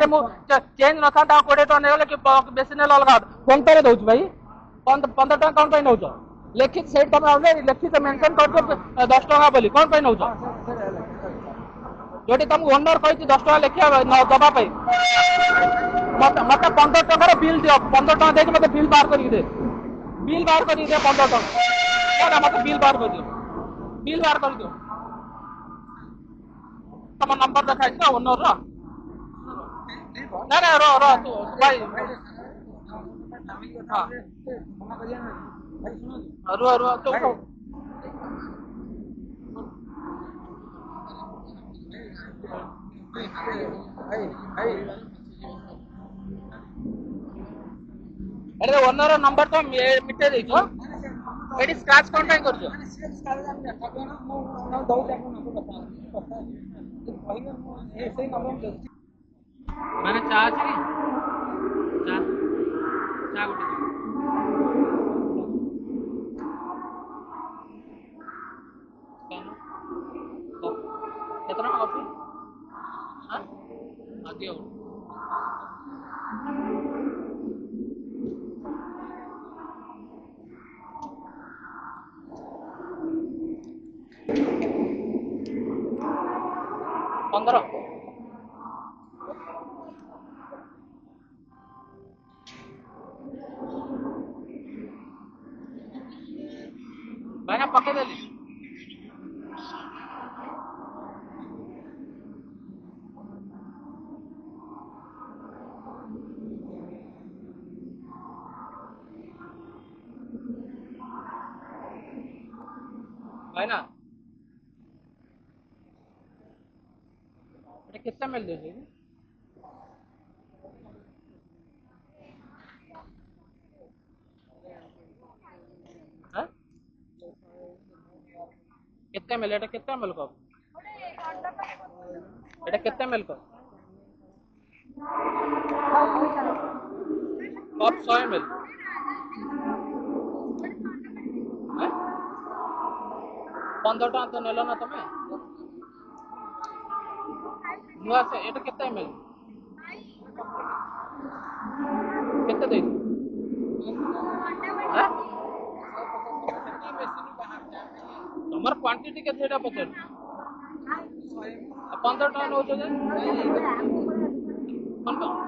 पाखे चेंज न था 20 टका नहीं कि बेसी ने अलग फोन पे दौर भाई 15 टका कौन पे नौ लिखित से तुम लिखित मेंशन कर 10 टका बोली कौन पे नौ जो तुमको ओनर कही 10 टका लिखा दवाई मत 15 टकर बिल दियो 15 टका देख मत बिल बाहर कर दे बिल बाहर कर दे 15 टका मत बिल बाहर कर दियो बिल बाहर कर दियो तुम नंबर देखा ना ओनर ना ना रो रो तू भाई हाँ रो रो तो अरे ओनर नंबर तो मिटे देछो एडी स्क्रैच कोन पे करछो माने चा अछि चा चा गोटे कितना कॉफी हां आदियो 15 भाई पके देली भाई ना ये कितना मिल देगी हां कितना मिल এটা कितना मिल को এটা कितना मिल को कप 100 ml हां 15 टका तो नेलो ना तुम्हें नुआ से এটা कितना ml कितना दे हां तुम्हार क्वांटिटी के थेटा पचर 15 टका नो जे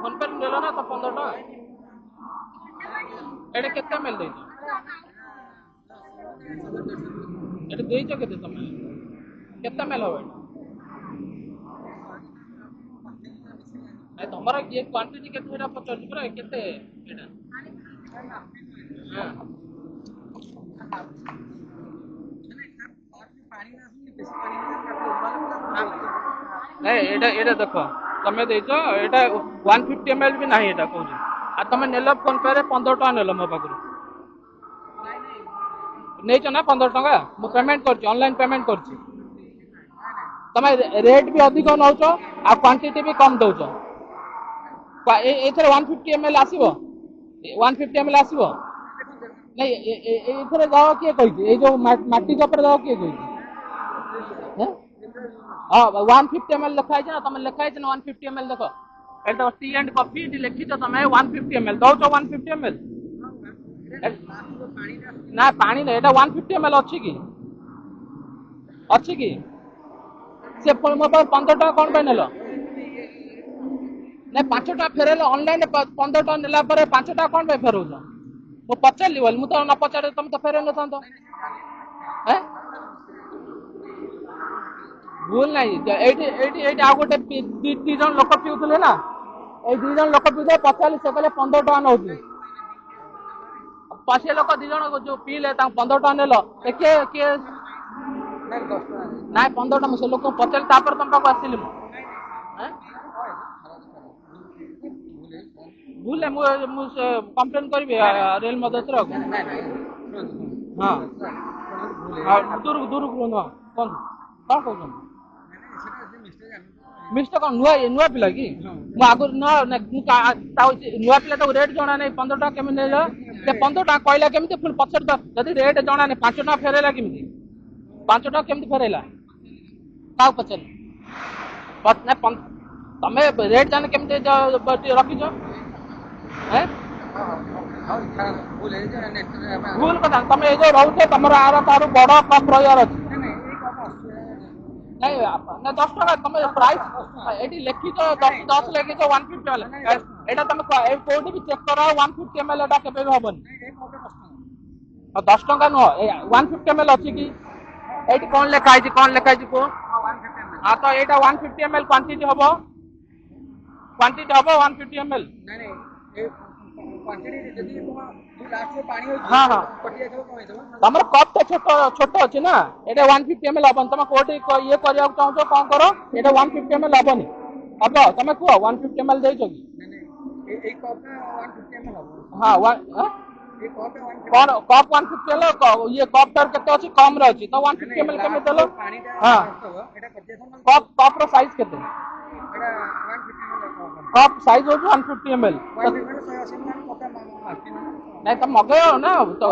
फोन पे ले लो ना तो 15 टका एडे कितना मिल दे एडे देई छ केते समय कितना मिल होवे ए तुम्हारा ये क्वांटिटी के थेटा पचर पूरा केते एडा हां एटा देखो तमे देइछो एटा 150 ml भी नाही एटा कहू आ तमे नेलो फोन पे रे 15 टका नेलो मो पाकरू नहीं छ ना 15 टका मो पेमेंट करछि ऑनलाइन पेमेंट करछि तमे रेट भी अधिक नउछो आ क्वांटिटी भी कम दउछो एथरे 150 ml आसीबो 150 ml आसीबो नहीं एथरे जाओ के कहि ए जो माटी के ऊपर जाओ के कहि हां 150 ml लिखा है ना तुम लिखा है ना 150 ml देखो एटा टी एंड कॉफी लिखी तो तुम 150 ml दो 150 ml ना पानी नहीं एटा 150 ml अच्छी की से मो 15 टका कौन पे नेलो नहीं 5 टका फेरेलो ऑनलाइन 15 टका नेला पर 5 टका कौन पे फेरौ छ मो पचारली बोल मु तो न पचारे तुम तो फेरे न थांतो हैं भूल नहीं एटी आ गोटे दी जन लोक पिउथले ना ए दी जन लोक पिउथे पचारली से कहले 15 टका नउथि पासे लोक दी जन जो पीले ता 15 टका नेलो के नहीं 15 टका से लोक पचारली तापर तुम पाक आसिली हैं भूल मु कंप्लेन करबे रेल मदद रो हां दूर दूर कोन कोन कहू मिस्टर कौन नुआ पिला कि मु आगु नुआ पिला तो रेट जना नहीं 15 टका केमी नेलो से 15 टका कहला केमी पुणी पचर जदि रेट जना नहीं 5 टका फेरेला केमी 5 टका केमी फेरेला का पचर तमे रेट जाने केमते रखिछ हैं भूल कथा तमे ए जो रहउछ तमरा आर तारु बड़ कप रहियार अछि नहीं ना 10 टका तुम प्राइस एटी लिखिछ 10 लिखिछ 150 वाला एटा तुम कोडी भी चेक करा 150 ml एटा केबे भी हबनी 10 टका न 150 ml अछि कि एटी कोन लेखा को हां तो एटा 150 ml क्वांटिटी हबो 150 ml नहीं क्वांटिटी जदी तुम लास्ट में पानी हां हां पटिया देबो कोइ देबो हमर कप तो छोट अछि ना एटा 150 ml हबन तुम कोडी ये करिया चाहछो कोन करो एटा 150 ml हबनी हबो तुम को 150 ml देइछो कि नहीं एक कप में 150 ml हबो हां एक कप 150 ml ये कप तर केते अछि कम रे अछि तो 150 ml केमे देलो हां एटा कप रो साइज केते एटा 150 ml कप साइज हो 150 ml नहीं तुम मगयो ना तो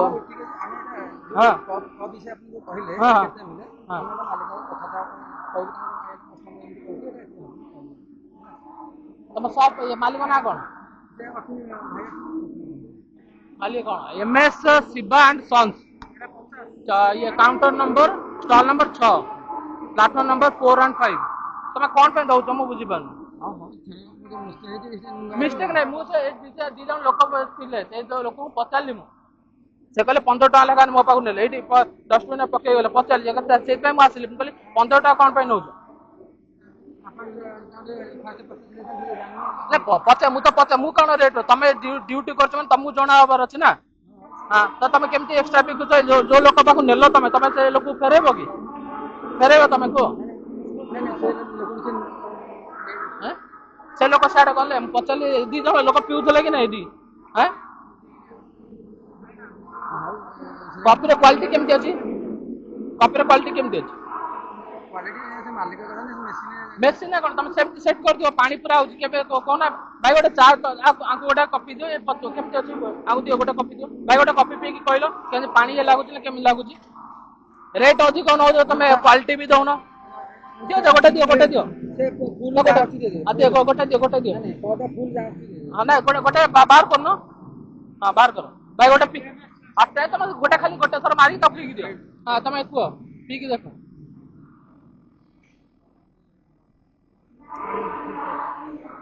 हां कप विषय आपन जो कहिले केते मिले हां मालिक कथा तुम सब ये मालिक ना कोन मालिक कोन एमएस शिवा एंड सन्स ये counter number stall number 6 platform number 4 and 5 तुम कोन पे दउ तुम बुझी पान मिस्टेक नहीं मुझे दी जन लोक थिले से जो लोक को पचारली मु से कहले 15 टका लेखा मो पाकु नेले एटी डस्टबिन पके गेले पचारली जगह से पे मु आसिली कहले 15 टका कोन पे नउ पचा मु कौन रेट तुम ड्यूटी कर तुमको जना हबार अच्छे ना हाँ तो तुम केमती एक्सट्रा बिकुच जो लोक पाक नेल तुम तुम से लोक फेरब कि फेरब तुम को से लोक साइड गले पचारि दी जन लोक पिउले कि नहीं कॉफी क्वालिटी केमती अच्छी कॉफी क्वालिटी केमती अच्छी मेसिन कौन तुम सेफ्टी सेट कर दियो पानी पूरा होची केबे कोना भाई गोटे चा आंकु गोटे कॉफी दियो ए पतो केमते अछि आउ दियो गोटे कॉफी दियो भाई गोटे कॉफी पी की कहलो के पानी ये लागुची ना केम लागुची रेट अधिक कोन हो तुम क्वालिटी भी दउनो दियो जो गोटे दियो से फूल जाउची दे आ दियो गोटे दियो नहीं कोटा फूल जाउची हां ना गोटे बाहर करनो हां बाहर करो भाई गोटे पी आते तुम गोटे खाली गोटे थर मारी तब पी की दियो हां तुम को पी की देखो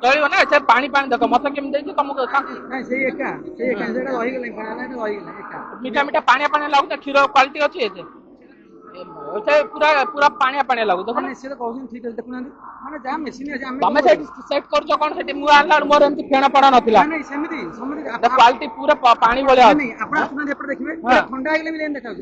चलियो ना से पानी देख मत केम देछि तुमको नहीं से एका सेटा रहि गेलै पानी रहि गेलै एका मीठा पानी लागु त खीर क्वालिटी अछि एते ओते पूरा पानी लागु देखो नहीं से कहउन ठीक है देखुना माने जा मशीन है हम सेट करजो कोन सेटी मु आनला मोर एमती फेणा पड़ा नथिला नहीं समिति क्वालिटी पूरा पानी बोले नहीं आपण सुना एपर देखिबे ठंडा आइले भी लेन देखाउ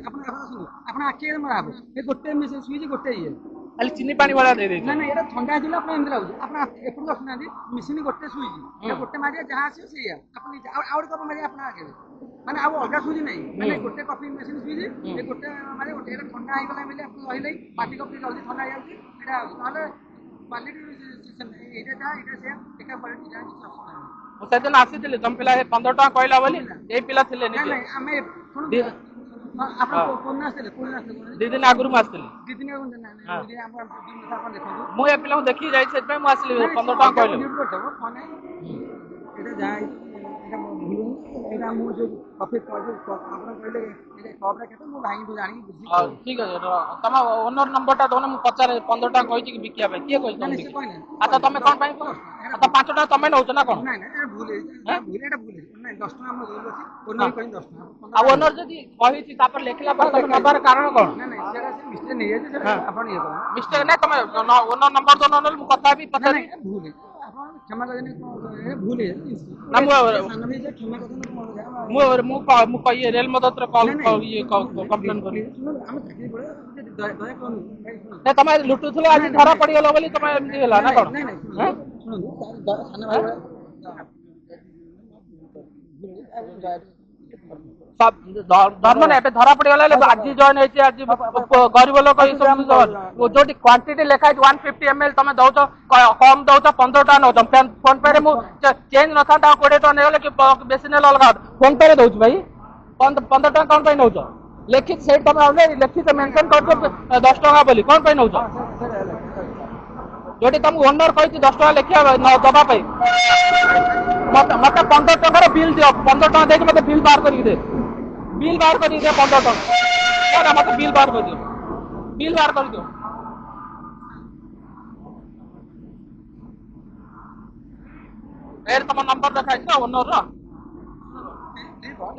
आपण आखी में मारब ए गोटे मशीन स्विच गोटे ये खाली चीनी पानी वाला दे दे नहीं एटा ठंडा दिला आपण एमती लागु आपण एपर सुना दी मशीन गोटे स्विच ए गोटे मारिया जहां से से आपण आउट कप मारिया आपण आके माने अब अलगा स्विच नहीं माने गोटे कॉफी मशीन स्विच ए गोटे मारे गोटे एटा ठंडा आइ गला मिले आपण रहिलै पार्टी कॉफी जल्दी ठंडा आ जाउची एटा माने क्वालिटी सिस्टम एटा जा एटा से एका क्वालिटी जा କିଛି ଅସୁବିଧା ନାହିଁ ମୁଁ ସେଦିନ ଆସିଥିଲି ତମ ପିଲା 15 ଟଙ୍କା କହିଲା ବୋଲି ଏଇ ପିଲା ଥିଲେ ନିଜେ ଆମେ ଆପଣ କୋନ ଆସିଥିଲେ ଦି ଦିନ ଆଗରୁ ମୁଁ ଆସିଥିଲି ଦି ଦିନ ଆଗରୁ ନାହିଁ ଆପଣ ଦେଖନ୍ତୁ ମୁଁ ଏ ପିଲାଙ୍କୁ ଦେଖି ଯାଇ ସେଥିପାଇଁ ମୁଁ ଆସିଲି 15 ଟଙ୍କା କହିଲେ ଏଟା ଯାଇ एटा भूल एटा मु जो कॉफी आपण कहले एटा कप रे केते मु भाई को जानि बुझी ठीक है तम ओनर नंबर ता दोने मु 50 15 टका कहि कि बिकिया भाई के कहि तुम अच्छा तमे कोन पाई अच्छा 5 टका तमे नउछ ना कोन नहीं नहीं भूल एटा भूल नहीं 10 टका हम जोल अछि ओनर कहि 10 टका आ ओनर जदी कहि छि तापर लेखला पर तमे नंबर कारण कोन नहीं नहीं सेरा से मिस्टेक नहीं है जे आपण ये करो मिस्टेक नहीं तमे ओनर नंबर दो ओनर मु कथा भी पता नहीं भूल क्षमा करने भूल है ना मु ये रेल मदद रे कॉल ये कंप्लेन करी हम चाकरी पड़े दया कोन नहीं तमे लुटु थले आज धरा पड़ी गेलो बोली तमे एमती होला ना कोन नहीं नहीं सुनो साना सब धर्म ने पे धरा पड़ी गेला आज जॉइन है आज गरीब लोग ई सब जोटी क्वांटिटी लेखा 150 ml तमे दउछ कम दउछ 15 टका नउछ फोन पे रे मु चेंज न था 20 टका नेले कि बेसी ने अलगा फोन पे रे दउछ भाई 15 टका कोन पे नउछ लिखित सेट तमे ऑलरेडी लिखित मेंशन करछो 10 टका बोली कोन पे नउछ जोटी तुमको ओनर कही 10 टका लिखिया दबाई मत 15 टकर बिल दियो 15 टका देके मत बिल बाहर करी दे बिल बाहर करी दे 15 टका ना मत बिल बाहर कर दियो बिल बाहर कर दियो ए तुम नंबर देखा ना ओनर रो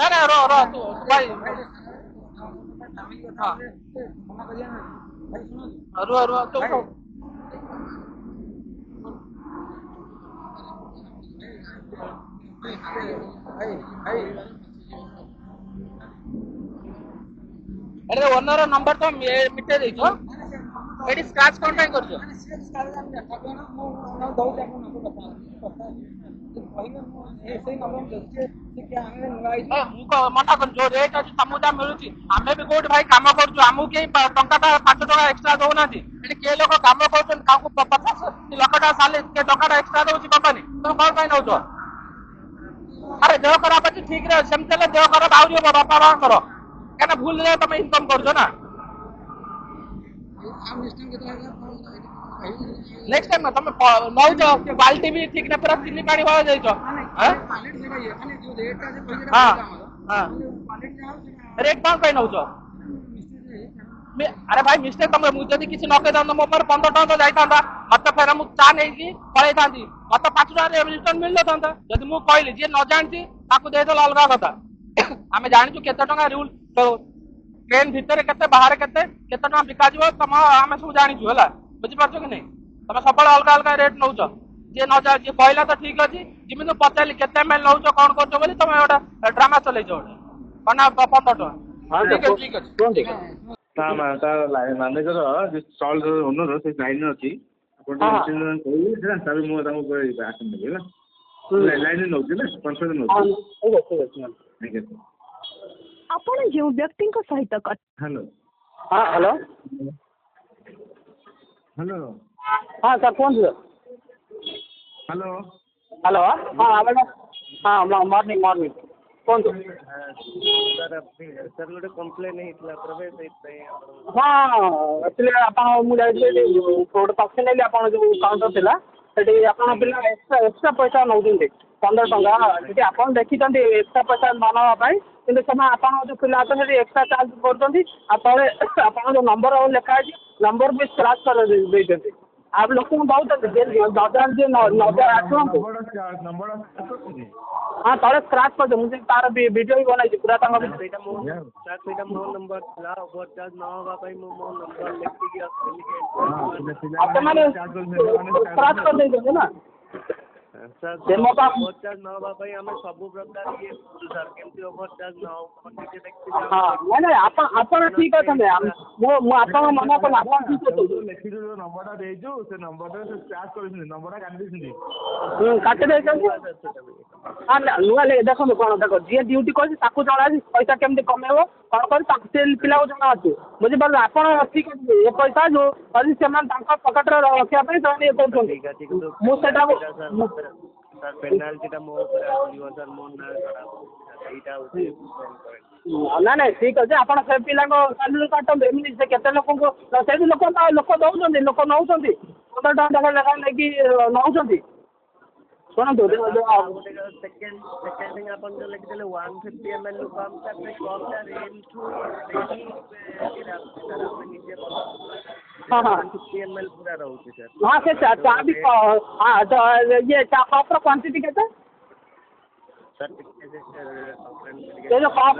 ना रो रो तू भाई हां रो रो तो अरे ओनर नंबर तो मिटे देछो एडी स्क्रैच कोन टाइम करछो मना कर जो रेट अच्छी समुदा मिलूची आमे भी कोड भाई काम करछु आमु के टंका 5 टका एक्स्ट्रा दो ना थी एडी के लोग काम करछन काकू 50 लाख टका साले के टका एक्स्ट्रा दोची कंपनी तो कोन पाई नउछो अरे देह खराब अछि ठीक रे सेमतेले देह खराब आउरियो बापा बा करो केना भूल जाए तुम इनकम करछो ना नेक्स्ट टाइम तुम नउछो क्वालिटी भी ठीक ना पूरा चिनी पानी हो जाइछो हां हां हां रेट कौन पाई नउछो अरे भाई मिस्टेक तुम मुझे किसी नके दाम मो पर 15 टका तो जाइतांदा मत फेर मु चा नेकी पळै थांती मत 5 टका रे रिटर्न मिल थांता जदी मु कहली जे न जानती ताकू दे दल अलगा कथा आमे जानिछु केते टका रूल तो ट्रेन भीतर केते बाहर केते टका बिका जिवो तम आमे सब जानिछु हला बुझि पाछो कि नै तमे सबल अलगा अलगा रेट नउछो जे न जा जे कहला तो ठीक अछि जिमिनो पचाली केते मेल नउछो कोन करछो बोली तमे ओटा ड्रामा चलै जो कना 15 टका हां ठीक अछि ठीक अछि ता मैनेजर जो स्टॉल ओनर से लाइन अछि आपण कहली जे तबे मो ताको कोइ आसन देबे ना लाइन नउछि ना कन्फर्म नउछि ठीक अछि आपण जो व्यक्ति को सहित हेलो हां हेलो हेलो हां सर कौन सर हेलो हेलो हां आबे हां मॉर्निंग मॉर्निंग कौन सर गोटे कम्प्लेन ହେଇଥିଲା ପ୍ରବେଶ ସେଇପାଇଁ हां एक्चुअली आपण मु जाइले कोड पाखे लेले आपण जो काउंटर थिला सेठी आपण पिला एक्स्ट्रा पैसा नउदिंते 15 टका सेठी आपण देखितंती एक्स्ट्रा पैसा मानवा पाई किंतु समय आपण जो पिला तो सेठी एक्स्ट्रा चार्ज करतंती आ तळे आपण जो नंबर लेखा है नंबर भी स्क्रैच कर देइतंती आप लोग को बहुत दादा जे नंबर आछो नंबर हां तळे स्क्रैच कर दे मुझे तार वीडियो भी बनाई पूरा तांग ସେଇଟା ମୋ नंबर ଥିଲା ओवर चार्ज न होगा भाई मो नंबर लिखि के रखली आप माने स्क्रैच कर देइतंती ना सर ओवर चार्ज न होगा भाई हमें सब प्रकार ये सर केमती ओवर चार्ज न हो नीचे देखि हां नहीं आपण ठीक अछन मो आपण मना को आपण ठीक अछन लिखि जो नंबरटा देजु से नंबरटा से स्क्रैच करछन नंबरटा काटी दिसनी काटे देछन हां नुआ ले देखो कोन देखो जे ड्यूटी करछि ताकू जणा पैसा केमती कमेबो कोन कर ताकू से पिला को जणा अछि बुझि पार आपण ठीक अछि ए पैसा जो अजि सेमान तांका पॉकेट रे रखिया पे जने करछन ठीक अछि मु सेटा सर पेनाल्टीटा मो ऊपर आलियो सर मो ना खराब एटा होछि ना ना ठीक अछि आपण से पिला को सैलरी काटन एमिनि से केते लोक को से लोक दउछन लोक नउछन 15 टका लगा लेकी नउछन कोन दो सेकंड थिंग अपन जो लिख देले 150 ml कम तक में कम ता रेल टू नीचे हां हां 150 ml पूरा रहउछि सर हां से चा भी हां तो ये चा कप क्वांटिटी केते सर ये जो कप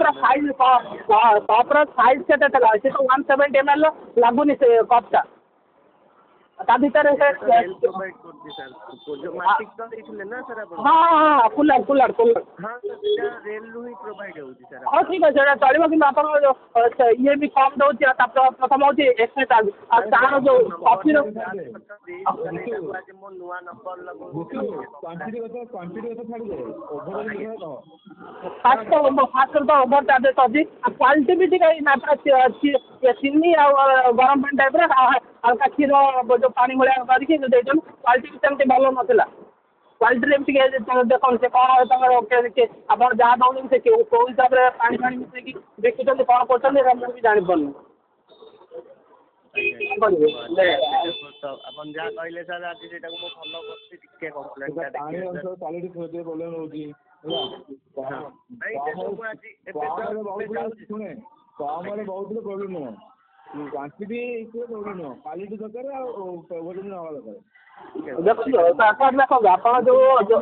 साइज केते तला से तो 170 ml लागुनी से कप ता ता भीतर से प्रोवाइड कर दी सर जो मार्टिक तो देखले ना सर अपन हां कूलर हां सर रेल रु ही प्रोवाइड होउची सर हां ठीक है सर चलिबो कि आपण ये भी कम दउची आ प्रथम होची एक्स्ट्रा चार्ज आ तार जो कॉफी रो आज मो नुवा नंबर लगो क्वांटिटी को छाड़ी दे ओवर लिखा तो फास्ट तो ओवर चार्ज अछि आ क्वालिटी भी ठीक है ना चिन्नी आ गरम पानी टाइप रे हल्का क्षीर जो पानी भलिया करके देछन क्वालिटी भी सेमते भलो नथिला क्वालिटी रे भी देखन से कोन तंगर के आपण जा दउन से को हिसाब रे पानी मिसे की देखितन कोन करछन रे हम भी जानि पन ତ ଆପଣ ଯାହା କହିଲେ ସାର୍ ଆଜି ସେଇଟାକୁ ମୁଁ ଫଲୋ କରୁଛି। ଟିକେ କମ୍ପ୍ଲେନ୍ଟା ପାଣି ଦେଖିବେ ଅନୁସାରେ କ୍ୱାଲିଟି ପ୍ରୋବ୍ଲେମ୍ ରହୁଛି ଶୁଣେ କମରେ ବହୁତ ପ୍ରୋବ୍ଲେମ୍ ନୁହଁ କ୍ୱାଣ୍ଟିଟି ପ୍ରୋବ୍ଲେମ୍ ନୁହଁ କ୍ୱାଲିଟି ଦରକାର ଆଉ ଓଜନ ହବା ଦରକାର। ଦେଖନ୍ତୁ ଦେଖନ୍ତୁ ଆପଣ ଯୋଉଟା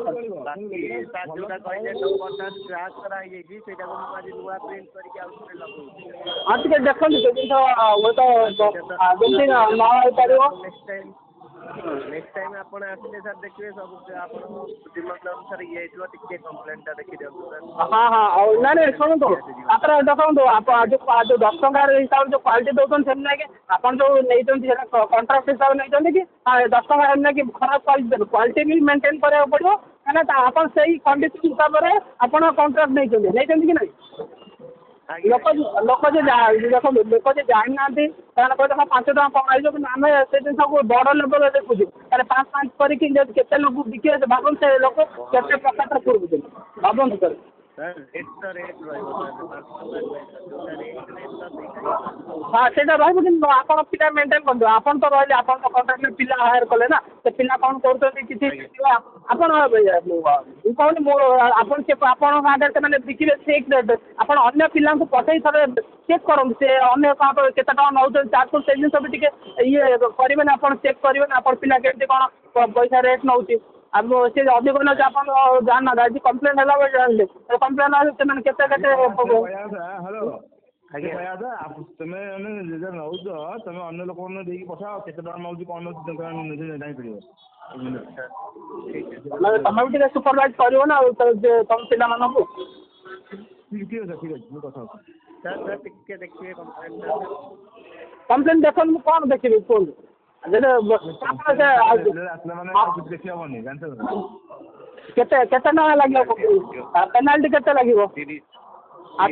କହିଲେ ନମ୍ବରଟା ସ୍କ୍ରାଚ୍ କରାହେଇଯାଇଛି ସେଇଟାକୁ ମୁଁ ଆଜି ନୂଆ ପ୍ରିଣ୍ଟ କରିକି ଆଉ ଥରେ ଲଗାଉଛି। ହଁ ଟିକେ ଦେଖନ୍ତୁ ସେ ଜିନିଷ ହୁଏତ ଯେମିତି ନ ହେଇପାରିବ। ନେକ୍ସଟ ଟାଇମ୍ ଆପଣ ଆସିଲେ ସାର୍ ଦେଖିବେ ସବୁ ଆପଣ ବୁଦ୍ଧିମତ ଅନୁସାରେ ଇଏ ହେଇଥିବ। ଟିକେ କମ୍ପ୍ଲେନ୍ଟା ଦେଖିଦିଅନ୍ତୁ ସାର୍। ହଁ ହଁ ନାଇଁ ନାଇଁ ଶୁଣନ୍ତୁ ତାପରେ ଦେଖନ୍ତୁ ଆପଣ ଯୋଉ 10 ଟଙ୍କା ହିସାବରେ ଯୋଉ କ୍ୱାଲିଟି ଦେଉଛନ୍ତି ସେମିତି ନାଇଁ କି ଆପଣ ଯୋଉ ନେଇଛନ୍ତି ସେଇଟା କଣ୍ଟ୍ରାକ୍ଟ ହିସାବରେ ନେଇଛନ୍ତି କି 10 ଟଙ୍କା ଏମିତି ନାଇଁ କି ଖରାପ କ୍ୱାଲିଟି ଦେବେ କ୍ୱାଲିଟି ବି ମେଣ୍ଟେନ୍ କରିବାକୁ ପଡ଼ିବ କାହିଁକିନା ଆପଣ ସେଇ କଣ୍ଡିସନ ହିସାବରେ ଆପଣ କଣ୍ଟ୍ରାକ୍ଟ ନେଇଛନ୍ତି କି ନାହିଁ? ଲୋକ ଯେ ଦେଖନ୍ତୁ ଲୋକ ଯେ ଜାଣିନାହାନ୍ତି ସେମାନେ କହିଲେ 5 ଟଙ୍କା କମାଇଛୁ କିନ୍ତୁ ଆମେ ସେ ଜିନିଷକୁ ବଡ଼ ଲେବଲ୍ରେ ଦେଖୁଛୁ ତାହେଲେ 5 କରିକି ଯଦି କେତେ ଲୋକ ବିକିବେ ଭାବନ୍ତୁ ସେ ଲୋକ କେତେ ପ୍ରକାରର ପୂର୍ବଛନ୍ତି ଭାବନ୍ତୁ ସାର୍। ହଁ ସେଇଟା ରହିବ କିନ୍ତୁ ଆପଣ ପିଲା ମେଣ୍ଟେନ୍ କରନ୍ତୁ ଆପଣ ତ ରହିଲେ ଆପଣ ତ କଣ୍ଟ୍ରାକ୍ଟରେ ପିଲା ହାୟାର କଲେ ନା ସେ ପିଲା କ'ଣ କରୁଛନ୍ତି କିଛି ଆପଣ ମୁଁ କହୁନି ମୁଁ ଆପଣ ସେ ଆପଣଙ୍କ ଆଗରେ ସେମାନେ ବିକିବେ ଠିକ୍ ରେଟ୍ ଆପଣ ଅନ୍ୟ ପିଲାଙ୍କୁ ପଠେଇ ଥରେ ଚେକ୍ କରନ୍ତୁ ସେ ଅନ୍ୟ କାହାକୁ କେତେ ଟଙ୍କା ନେଉଛନ୍ତି ଚାର୍ଜ ସେ ଜିନିଷ ବି ଟିକେ ଇଏ କରିବେନି ଆପଣ ଚେକ୍ କରିବେନି ଆପଣ ପିଲା କେମିତି କ'ଣ ପଇସା ରେଟ୍ ନେଉଛି ଆଉ ସେ ଅଧିକ ନେଉଛି ଆପଣ ଜାଣିନାହାନ୍ତି ଆଜି କମ୍ପ୍ଲେନ୍ ହେଲା ବୋଲି ଜାଣିଲେ କମ୍ପ୍ଲେନ୍ ହେଲେ ସେମାନେ କେତେ ହ୍ୟାଲୋ ଆଜ୍ଞା ତମେ ଯେତେ ନେଉଛ ତମେ ଅନ୍ୟ ଲୋକମାନଙ୍କୁ ଦେଇକି ପଠାଅ କେତେ ଟଙ୍କା ନେଉଛି କ'ଣ ନେଉଛି ଜାଣିପାରିବ। ତମେ ବି ଟିକେ ସୁପରଭାଇଜ୍ କରିବ ନା ଆଉ ତମ ପିଲାମାନଙ୍କୁ। ଠିକ୍ ଅଛି ମୁଁ କଥା ହେଉଛି ସାର୍ ଟିକେ ଦେଖିବେ କମ୍ପ୍ଲେନ୍ ଦେଖନ୍ତୁ ମୁଁ କ'ଣ ଦେଖିବି କୁହନ୍ତୁ କେତେ ଟଙ୍କା ଲାଗିବ ପେନାଲ୍ଟି କେତେ ଲାଗିବ 30